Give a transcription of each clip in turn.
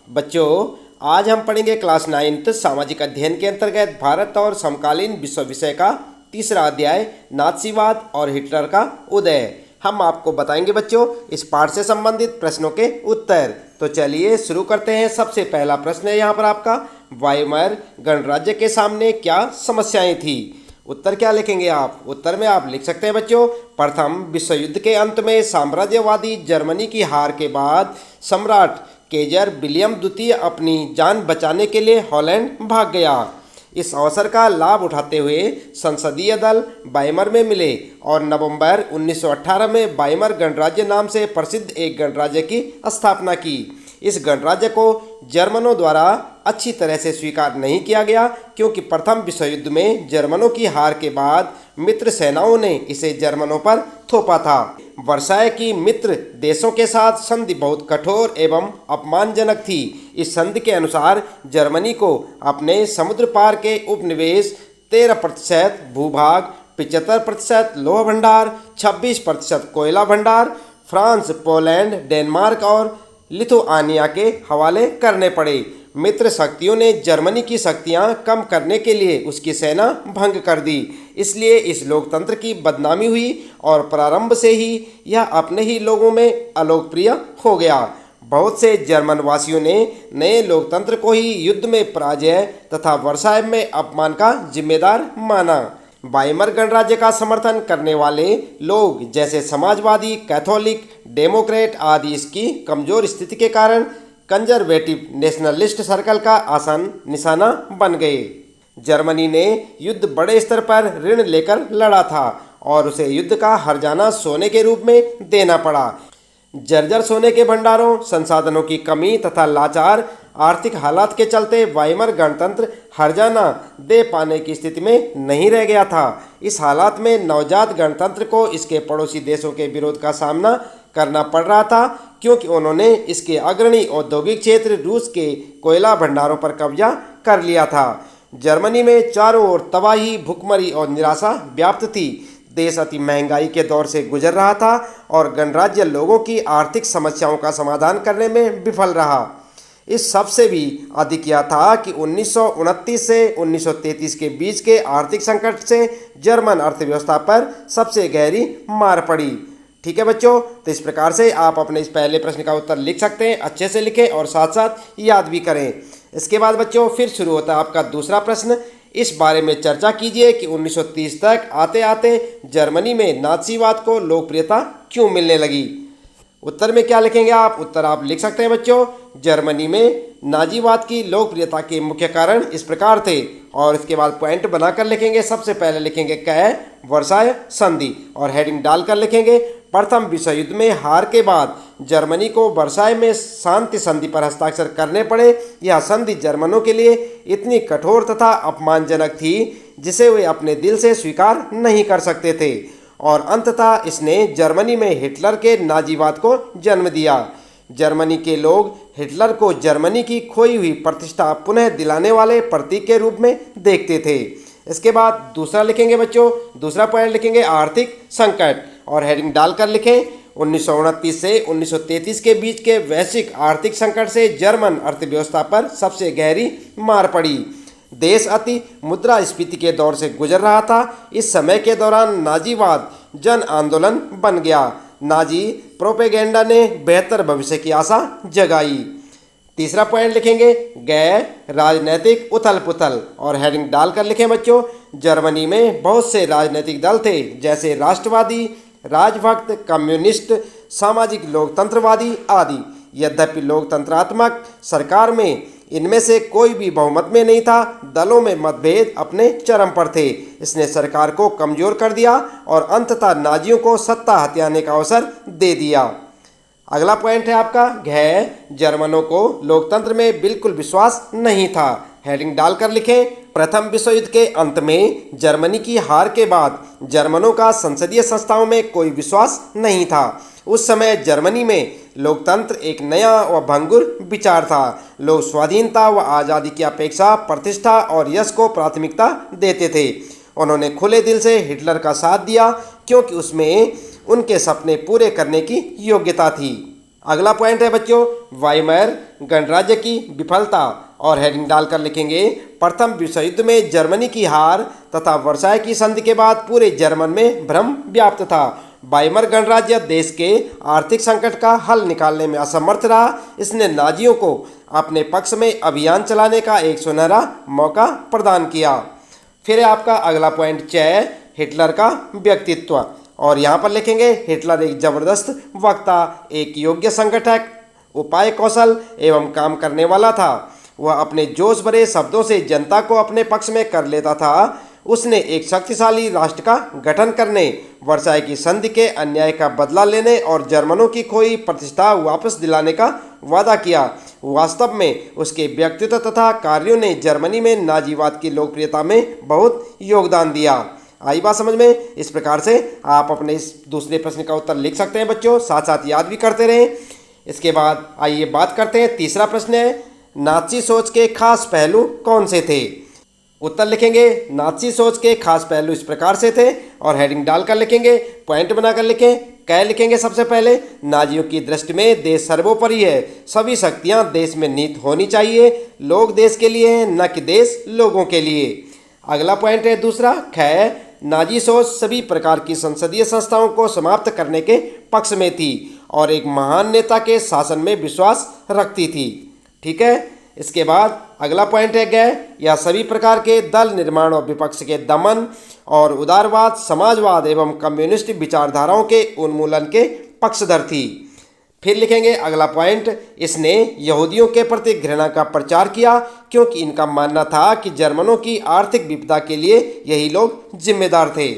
बच्चों, आज हम पढ़ेंगे क्लास 9th सामाजिक अध्ययन के अंतर्गत भारत और समकालीन विश्व विषय का तीसरा अध्याय नाथसीवाद और हिटलर का उदय। हम आपको बताएंगे बच्चों इस पाठ से संबंधित प्रश्नों के उत्तर। तो चलिए शुरू करते हैं। सबसे पहला प्रश्न है यहाँ पर आपका, वाइमर गणराज्य के सामने क्या समस्याएं थी। उत्तर क्या लिखेंगे आप? उत्तर में आप लिख सकते हैं बच्चों, प्रथम विश्व युद्ध के अंत में साम्राज्यवादी जर्मनी की हार के बाद सम्राट केजर विलियम द्वितीय अपनी जान बचाने के लिए हॉलैंड भाग गया। इस अवसर का लाभ उठाते हुए संसदीय दल वाइमर में मिले और नवंबर 1918 में वाइमर गणराज्य नाम से प्रसिद्ध एक गणराज्य की स्थापना की। इस गणराज्य को जर्मनों द्वारा अच्छी तरह से स्वीकार नहीं किया गया, क्योंकि प्रथम विश्व युद्ध में जर्मनों की हार के बाद मित्र सेनाओं ने इसे जर्मनों पर थोपा था। वर्साय की मित्र देशों के साथ संधि बहुत कठोर एवं अपमानजनक थी। इस संधि के अनुसार जर्मनी को अपने समुद्र पार के उपनिवेश 13% भूभाग, 75% लोह भंडार, 26% कोयला भंडार, फ्रांस, पोलैंड, डेनमार्क और लिथुआनिया के हवाले करने पड़े। मित्र शक्तियों ने जर्मनी की शक्तियां कम करने के लिए उसकी सेना भंग कर दी। इसलिए इस लोकतंत्र की बदनामी हुई और प्रारंभ से ही यह अपने ही लोगों में अलोकप्रिय हो गया। बहुत से जर्मन वासियों ने नए लोकतंत्र को ही युद्ध में पराजय तथा वर्साय में अपमान का जिम्मेदार माना। वाइमर गणराज्य का समर्थन करने वाले लोग जैसे समाजवादी, कैथोलिक, डेमोक्रेट आदि इसकी कमजोर स्थिति के कारण कंजर्वेटिव नेशनलिस्ट सर्कल का आसान निशाना बन गए। जर्मनी ने युद्ध बड़े स्तर पर ऋण लेकर लड़ा था और उसे युद्ध का हर्जाना सोने के रूप में देना पड़ा। जर्जर सोने के भंडारों, संसाधनों की कमी तथा लाचार आर्थिक हालात के चलते वाइमर गणतंत्र हर्जाना दे पाने की स्थिति में नहीं रह गया था। इस हालात में नवजात गणतंत्र को इसके पड़ोसी देशों के विरोध का सामना करना पड़ रहा था, क्योंकि उन्होंने इसके अग्रणी औद्योगिक क्षेत्र रूस के कोयला भंडारों पर कब्जा कर लिया था। जर्मनी में चारों ओर तबाही, भुखमरी और निराशा व्याप्त थी। देश अति महंगाई के दौर से गुजर रहा था और गणराज्य लोगों की आर्थिक समस्याओं का समाधान करने में विफल रहा। इस सब से भी अधिक यह था कि 1929 से 1933 के बीच के आर्थिक संकट से जर्मन अर्थव्यवस्था पर सबसे गहरी मार पड़ी। ठीक है बच्चों, तो इस प्रकार से आप अपने इस पहले प्रश्न का उत्तर लिख सकते हैं। अच्छे से लिखें और साथ साथ याद भी करें। इसके बाद बच्चों फिर शुरू होता है आपका दूसरा प्रश्न। इस बारे में चर्चा कीजिए कि 1930 तक आते आते जर्मनी में नाथसीवाद को लोकप्रियता क्यों मिलने लगी। उत्तर में क्या लिखेंगे आप? उत्तर आप लिख सकते हैं बच्चों, जर्मनी में नाजीवाद की लोकप्रियता के मुख्य कारण इस प्रकार थे और इसके बाद पॉइंट बनाकर लिखेंगे। सबसे पहले लिखेंगे कै वर्साय संधि और हेडिंग डालकर लिखेंगे, प्रथम विश्व युद्ध में हार के बाद जर्मनी को वर्साय में शांति संधि पर हस्ताक्षर करने पड़े। यह संधि जर्मनों के लिए इतनी कठोर तथा अपमानजनक थी जिसे वे अपने दिल से स्वीकार नहीं कर सकते थे और अंततः इसने जर्मनी में हिटलर के नाजीवाद को जन्म दिया। जर्मनी के लोग हिटलर को जर्मनी की खोई हुई प्रतिष्ठा पुनः दिलाने वाले प्रतीक के रूप में देखते थे। इसके बाद दूसरा लिखेंगे बच्चों, दूसरा पॉइंट लिखेंगे आर्थिक संकट और हेडिंग डालकर लिखें, 1929 से 1933 के बीच के वैश्विक आर्थिक संकट से जर्मन अर्थव्यवस्था पर सबसे गहरी मार पड़ी। देश अति मुद्रास्फीति के दौर से गुजर रहा था। इस समय के दौरान नाजीवाद जन आंदोलन बन गया। नाजी प्रोपेगेंडा ने बेहतर भविष्य की आशा जगाई। तीसरा पॉइंट लिखेंगे गैर राजनैतिक उथल पुथल और हेडिंग डालकर लिखें बच्चों, जर्मनी में बहुत से राजनीतिक दल थे जैसे राष्ट्रवादी, राजभक्त, कम्युनिस्ट, सामाजिक लोकतंत्रवादी आदि। यद्यपि लोकतंत्रात्मक सरकार में इनमें से कोई भी बहुमत में नहीं था। दलों में मतभेद अपने चरम पर थे। इसने सरकार को कमजोर कर दिया और अंततः नाजियों को सत्ता हथियाने का अवसर दे दिया। अगला पॉइंट है आपका घ जर्मनों को लोकतंत्र में बिल्कुल विश्वास नहीं था। हेडिंग डालकर लिखें, प्रथम विश्व युद्ध के अंत में जर्मनी की हार के बाद जर्मनों का संसदीय संस्थाओं में कोई विश्वास नहीं था। उस समय जर्मनी में लोकतंत्र एक नया व भंगुर विचार था। लोग स्वाधीनता व आज़ादी की अपेक्षा प्रतिष्ठा और यश को प्राथमिकता देते थे। उन्होंने खुले दिल से हिटलर का साथ दिया क्योंकि उसमें उनके सपने पूरे करने की योग्यता थी। अगला पॉइंट है बच्चों वाइमर गणराज्य की विफलता, और हेडिंग डालकर लिखेंगे प्रथम विश्व युद्ध में जर्मनी की हार तथा वर्साय की संधि के बाद पूरे जर्मन में भ्रम व्याप्त था। वाइमर गणराज्य देश के आर्थिक संकट का हल निकालने में असमर्थ रहा। इसने नाजियों को अपने पक्ष में अभियान चलाने का एक सुनहरा मौका प्रदान किया। फिर है आपका अगला पॉइंट 6 हिटलर का व्यक्तित्व, और यहाँ पर लिखेंगे हिटलर एक जबरदस्त वक्ता, एक योग्य संगठक, उपाय कौशल एवं काम करने वाला था। वह अपने जोश भरे शब्दों से जनता को अपने पक्ष में कर लेता था। उसने एक शक्तिशाली राष्ट्र का गठन करने, वर्साय की संधि के अन्याय का बदला लेने और जर्मनों की खोई प्रतिष्ठा वापस दिलाने का वादा किया। वास्तव में उसके व्यक्तित्व तथा कार्यों ने जर्मनी में नाजीवाद की लोकप्रियता में बहुत योगदान दिया। आई बात समझ में? इस प्रकार से आप अपने इस दूसरे प्रश्न का उत्तर लिख सकते हैं बच्चों, साथ साथ याद भी करते रहें। इसके बाद आइए बात करते हैं, तीसरा प्रश्न है नाज़ी सोच के खास पहलू कौन से थे? उत्तर लिखेंगे नाज़ी सोच के खास पहलू इस प्रकार से थे, और हेडिंग डालकर लिखेंगे, पॉइंट बनाकर लिखें। क्या लिखेंगे? सबसे पहले नाजियों की दृष्टि में देश सर्वोपरि है, सभी शक्तियां देश में निहित होनी चाहिए, लोग देश के लिए हैं न कि देश लोगों के लिए। अगला पॉइंट है दूसरा ख नाजी सोच सभी प्रकार की संसदीय संस्थाओं को समाप्त करने के पक्ष में थी और एक महान नेता के शासन में विश्वास रखती थी। ठीक है। इसके बाद अगला पॉइंट है गै यह सभी प्रकार के दल निर्माण और विपक्ष के दमन और उदारवाद, समाजवाद एवं कम्युनिस्ट विचारधाराओं के उन्मूलन के पक्षधर थी। फिर लिखेंगे अगला पॉइंट, इसने यहूदियों के प्रति घृणा का प्रचार किया क्योंकि इनका मानना था कि जर्मनों की आर्थिक विपदा के लिए यही लोग जिम्मेदार थे।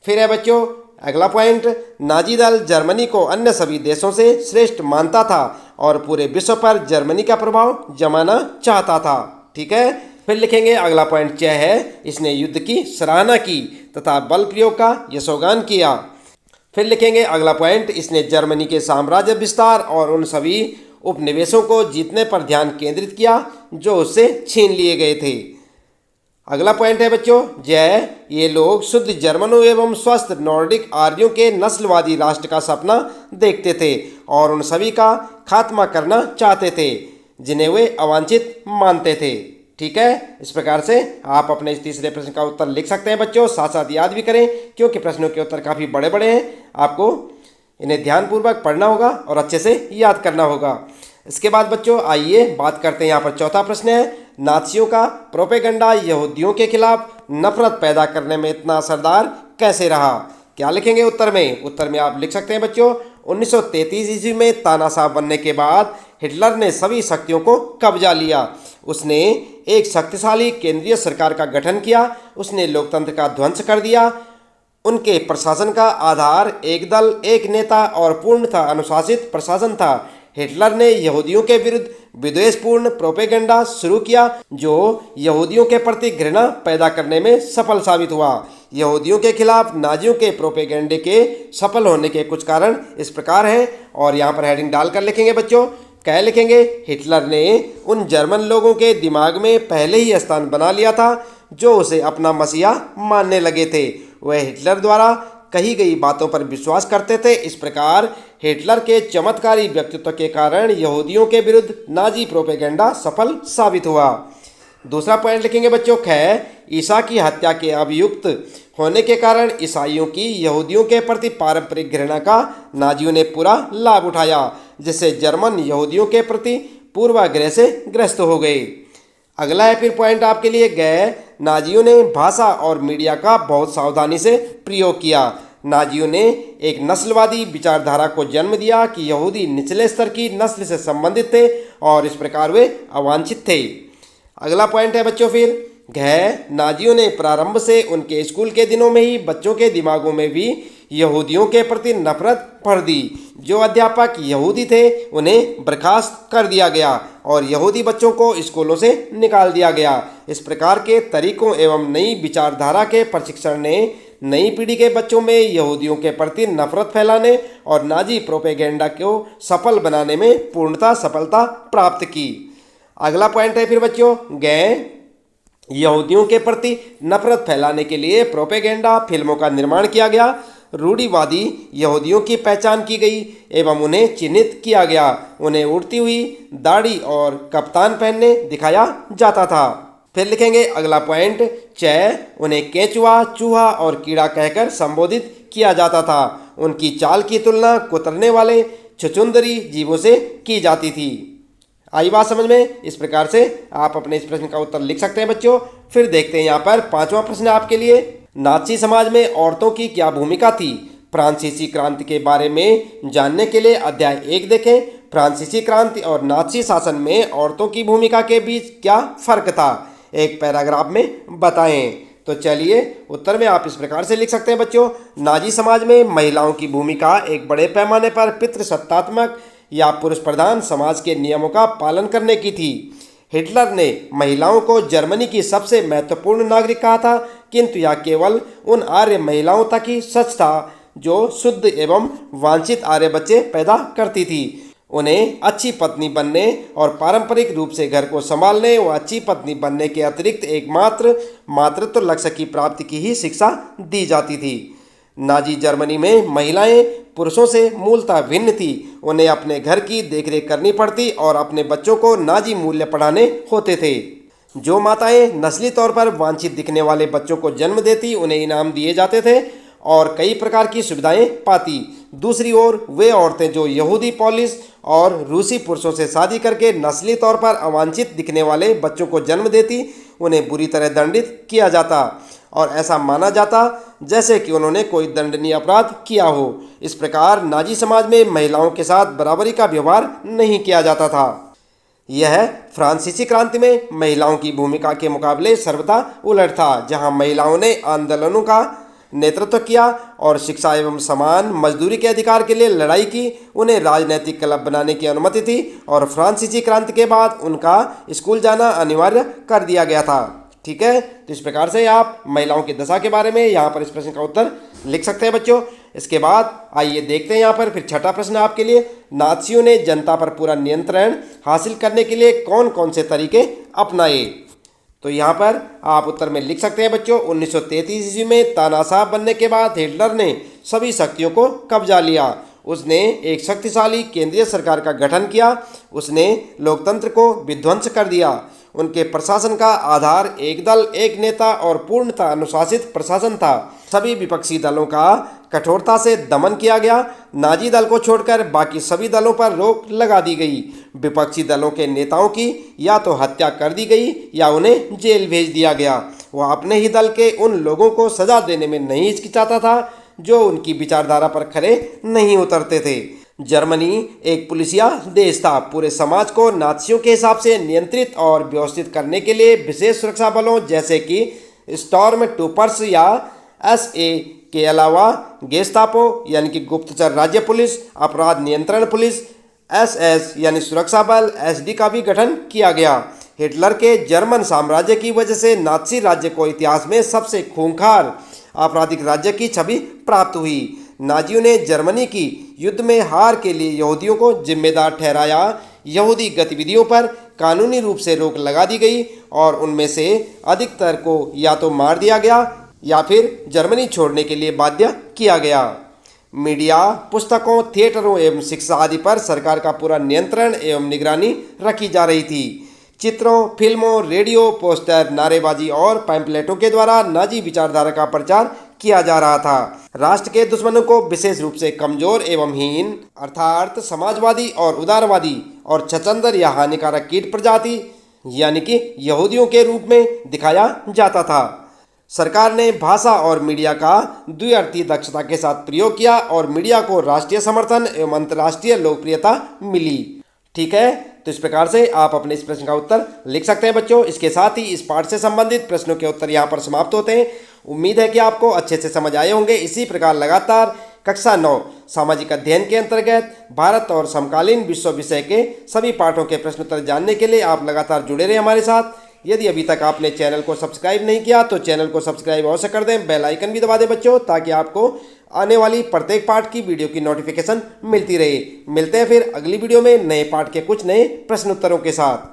फिर है बच्चों अगला पॉइंट, नाजी दल जर्मनी को अन्य सभी देशों से श्रेष्ठ मानता था और पूरे विश्व पर जर्मनी का प्रभाव जमाना चाहता था। ठीक है। फिर लिखेंगे अगला पॉइंट 6 है, इसने युद्ध की सराहना की तथा बल प्रयोग का यशोगान किया। फिर लिखेंगे अगला पॉइंट, इसने जर्मनी के साम्राज्य विस्तार और उन सभी उपनिवेशों को जीतने पर ध्यान केंद्रित किया जो उससे छीन लिए गए थे। अगला पॉइंट है बच्चों जय ये लोग शुद्ध जर्मनों एवं स्वस्थ नॉर्डिक आर्यों के नस्लवादी राष्ट्र का सपना देखते थे और उन सभी का खात्मा करना चाहते थे जिन्हें वे अवांछित मानते थे। ठीक है। इस प्रकार से आप अपने इस तीसरे प्रश्न का उत्तर लिख सकते हैं बच्चों, साथ साथ याद भी करें क्योंकि प्रश्नों के उत्तर काफ़ी बड़े बड़े हैं, आपको इन्हें ध्यानपूर्वक पढ़ना होगा और अच्छे से याद करना होगा। इसके बाद बच्चों आइए बात करते हैं, यहाँ पर चौथा प्रश्न है, नाज़ियों का प्रोपेगेंडा यहूदियों के खिलाफ नफरत पैदा करने में इतना असरदार कैसे रहा? क्या लिखेंगे उत्तर में? उत्तर में आप लिख सकते हैं बच्चों 1933 ईस्वी में तानाशाह बनने के बाद हिटलर ने सभी शक्तियों को कब्जा लिया। उसने एक शक्तिशाली केंद्रीय सरकार का गठन किया। उसने लोकतंत्र का ध्वंस कर दिया। उनके प्रशासन का आधार एक दल, एक नेता और पूर्णतः अनुशासित प्रशासन था। हिटलर ने यहूदियों के विरुद्ध विद्वेषपूर्ण प्रोपेगेंडा शुरू किया जो यहूदियों के प्रति घृणा पैदा करने में सफल साबित हुआ। यहूदियों के खिलाफ नाजियों के प्रोपेगेंडे के सफल होने के कुछ कारण इस प्रकार हैं, और यहाँ पर हेडिंग डालकर लिखेंगे बच्चों क्या लिखेंगे, हिटलर ने उन जर्मन लोगों के दिमाग में पहले ही स्थान बना लिया था जो उसे अपना मसीहा मानने लगे थे। वह हिटलर द्वारा कही गई बातों पर विश्वास करते थे। इस प्रकार हिटलर के चमत्कारी व्यक्तित्व के कारण यहूदियों के विरुद्ध नाजी प्रोपेगेंडा सफल साबित हुआ। दूसरा पॉइंट लिखेंगे बच्चों ख ईसा की हत्या के अभियुक्त होने के कारण ईसाइयों की यहूदियों के प्रति पारंपरिक घृणा का नाजियों ने पूरा लाभ उठाया, जिससे जर्मन यहूदियों के प्रति पूर्वाग्रह से ग्रस्त हो गए। अगला है फिर पॉइंट आपके लिए गए नाजियों ने भाषा और मीडिया का बहुत सावधानी से प्रयोग किया। नाजियों ने एक नस्लवादी विचारधारा को जन्म दिया कि यहूदी निचले स्तर की नस्ल से संबंधित थे और इस प्रकार वे अवांछित थे। अगला पॉइंट है बच्चों फिर नाजियों ने प्रारंभ से उनके स्कूल के दिनों में ही बच्चों के दिमागों में भी यहूदियों के प्रति नफरत भर दी। जो अध्यापक यहूदी थे उन्हें बर्खास्त कर दिया गया और यहूदी बच्चों को स्कूलों से निकाल दिया गया। इस प्रकार के तरीकों एवं नई विचारधारा के प्रशिक्षण ने नई पीढ़ी के बच्चों में यहूदियों के प्रति नफरत फैलाने और नाजी प्रोपेगेंडा को सफल बनाने में पूर्णतः सफलता प्राप्त की। अगला पॉइंट है फिर बच्चों यहूदियों के प्रति नफरत फैलाने के लिए प्रोपेगेंडा फिल्मों का निर्माण किया गया रूढ़िवादी यहूदियों की पहचान की गई एवं उन्हें चिन्हित किया गया। उन्हें उड़ती हुई दाढ़ी और कप्तान पहनने दिखाया जाता था। फिर लिखेंगे अगला पॉइंट, उन्हें केंचुआ, चूहा और कीड़ा कहकर संबोधित किया जाता था। उनकी चाल की तुलना कुतरने वाले छुछुंदरी जीवों से की जाती थी। आई बात समझ में? इस प्रकार से आप अपने इस प्रश्न का उत्तर लिख सकते हैं बच्चों। फिर देखते हैं यहाँ पर 5वां प्रश्न आपके लिए, नाज़ी समाज में औरतों की क्या भूमिका थी? फ्रांसीसी क्रांति के बारे में जानने के लिए अध्याय 1 देखें। फ्रांसीसी क्रांति और नाज़ी शासन में औरतों की भूमिका के बीच क्या फर्क था, एक पैराग्राफ में बताएं। तो चलिए उत्तर में आप इस प्रकार से लिख सकते हैं बच्चों, नाज़ी समाज में महिलाओं की भूमिका एक बड़े पैमाने पर पितृसत्तात्मक या पुरुष प्रधान समाज के नियमों का पालन करने की थी। हिटलर ने महिलाओं को जर्मनी की सबसे महत्वपूर्ण नागरिक कहा था, किंतु यह केवल उन आर्य महिलाओं तक ही सच था जो शुद्ध एवं वांछित आर्य बच्चे पैदा करती थी। उन्हें अच्छी पत्नी बनने और पारंपरिक रूप से घर को संभालने व अच्छी पत्नी बनने के अतिरिक्त एकमात्र मातृत्व लक्ष्य की प्राप्ति की ही शिक्षा दी जाती थी। नाज़ी जर्मनी में महिलाएं पुरुषों से मूलतः भिन्न थी। उन्हें अपने घर की देखरेख करनी पड़ती और अपने बच्चों को नाज़ी मूल्य पढ़ाने होते थे। जो माताएं नस्ली तौर पर वांछित दिखने वाले बच्चों को जन्म देती उन्हें इनाम दिए जाते थे और कई प्रकार की सुविधाएं पाती। दूसरी ओर वे औरतें जो यहूदी, पॉलिश और रूसी पुरुषों से शादी करके नस्ली तौर पर अवांछित दिखने वाले बच्चों को जन्म देती उन्हें बुरी तरह दंडित किया जाता और ऐसा माना जाता जैसे कि उन्होंने कोई दंडनीय अपराध किया हो। इस प्रकार नाज़ी समाज में महिलाओं के साथ बराबरी का व्यवहार नहीं किया जाता था। यह फ्रांसीसी क्रांति में महिलाओं की भूमिका के मुकाबले सर्वथा उलट था, जहां महिलाओं ने आंदोलनों का नेतृत्व किया और शिक्षा एवं समान मजदूरी के अधिकार के लिए लड़ाई की। उन्हें राजनैतिक क्लब बनाने की अनुमति थी और फ्रांसीसी क्रांति के बाद उनका स्कूल जाना अनिवार्य कर दिया गया था। ठीक है, तो इस प्रकार से आप महिलाओं की दशा के बारे में यहाँ पर इस प्रश्न का उत्तर लिख सकते हैं बच्चों। इसके बाद आइए देखते हैं यहाँ पर फिर 6ठा प्रश्न आपके लिए, नाज़ियों ने जनता पर पूरा नियंत्रण हासिल करने के लिए कौन कौन से तरीके अपनाए? तो यहाँ पर आप उत्तर में लिख सकते हैं बच्चों, 1933 ईस्वी में तानाशाह बनने के बाद हिटलर ने सभी शक्तियों को कब्जा लिया। उसने एक शक्तिशाली केंद्रीय सरकार का गठन किया। उसने लोकतंत्र को विध्वंस कर दिया। उनके प्रशासन का आधार एक दल, एक नेता और पूर्णतः अनुशासित प्रशासन था। सभी विपक्षी दलों का कठोरता से दमन किया गया। नाज़ी दल को छोड़कर बाकी सभी दलों पर रोक लगा दी गई। विपक्षी दलों के नेताओं की या तो हत्या कर दी गई या उन्हें जेल भेज दिया गया। वह अपने ही दल के उन लोगों को सजा देने में नहीं हिचकिचाता था जो उनकी विचारधारा पर खरे नहीं उतरते थे। जर्मनी एक पुलिसिया देश था। पूरे समाज को नाज़ियों के हिसाब से नियंत्रित और व्यवस्थित करने के लिए विशेष सुरक्षा बलों जैसे कि स्टॉर्म ट्रूपर्स या एसए के अलावा गेस्टापो यानी कि गुप्तचर राज्य पुलिस, अपराध नियंत्रण पुलिस एसएस यानी सुरक्षा बल एसडी का भी गठन किया गया। हिटलर के जर्मन साम्राज्य की वजह से नाज़ी राज्य को इतिहास में सबसे खूंखार आपराधिक राज्य की छवि प्राप्त हुई। नाज़ियों ने जर्मनी की युद्ध में हार के लिए यहूदियों को जिम्मेदार ठहराया। यहूदी गतिविधियों पर कानूनी रूप से रोक लगा दी गई और उनमें से अधिकतर को या तो मार दिया गया या फिर जर्मनी छोड़ने के लिए बाध्य किया गया। मीडिया, पुस्तकों, थिएटरों एवं शिक्षा आदि पर सरकार का पूरा नियंत्रण एवं निगरानी रखी जा रही थी। चित्रों, फिल्मों, रेडियो, पोस्टर, नारेबाजी और पैम्पलेटों के द्वारा नाज़ी विचारधारा का प्रचार किया जा रहा था। राष्ट्र के दुश्मनों को विशेष रूप से कमजोर एवं हीन अर्थात समाजवादी और उदारवादी और छचंदर या हानिकारक कीट प्रजाति यानी कि यहूदियों के रूप में दिखाया जाता था। सरकार ने भाषा और मीडिया का द्विअर्थी दक्षता के साथ प्रयोग किया और मीडिया को राष्ट्रीय समर्थन एवं अंतर्राष्ट्रीय लोकप्रियता मिली। ठीक है, तो इस प्रकार से आप अपने इस प्रश्न का उत्तर लिख सकते हैं बच्चों। इसके साथ ही इस पाठ से संबंधित प्रश्नों के उत्तर यहाँ पर समाप्त होते हैं। उम्मीद है कि आपको अच्छे से समझ आए होंगे। इसी प्रकार लगातार कक्षा 9 सामाजिक अध्ययन के अंतर्गत भारत और समकालीन विश्व विषय के सभी पाठों के प्रश्नोत्तर जानने के लिए आप लगातार जुड़े रहे हमारे साथ। यदि अभी तक आपने चैनल को सब्सक्राइब नहीं किया तो चैनल को सब्सक्राइब अवश्य कर दें, बेल आइकन भी दबा दें बच्चों, ताकि आपको आने वाली प्रत्येक पाठ की वीडियो की नोटिफिकेशन मिलती रहे। मिलते हैं फिर अगली वीडियो में नए पाठ के कुछ नए प्रश्न उत्तरों के साथ।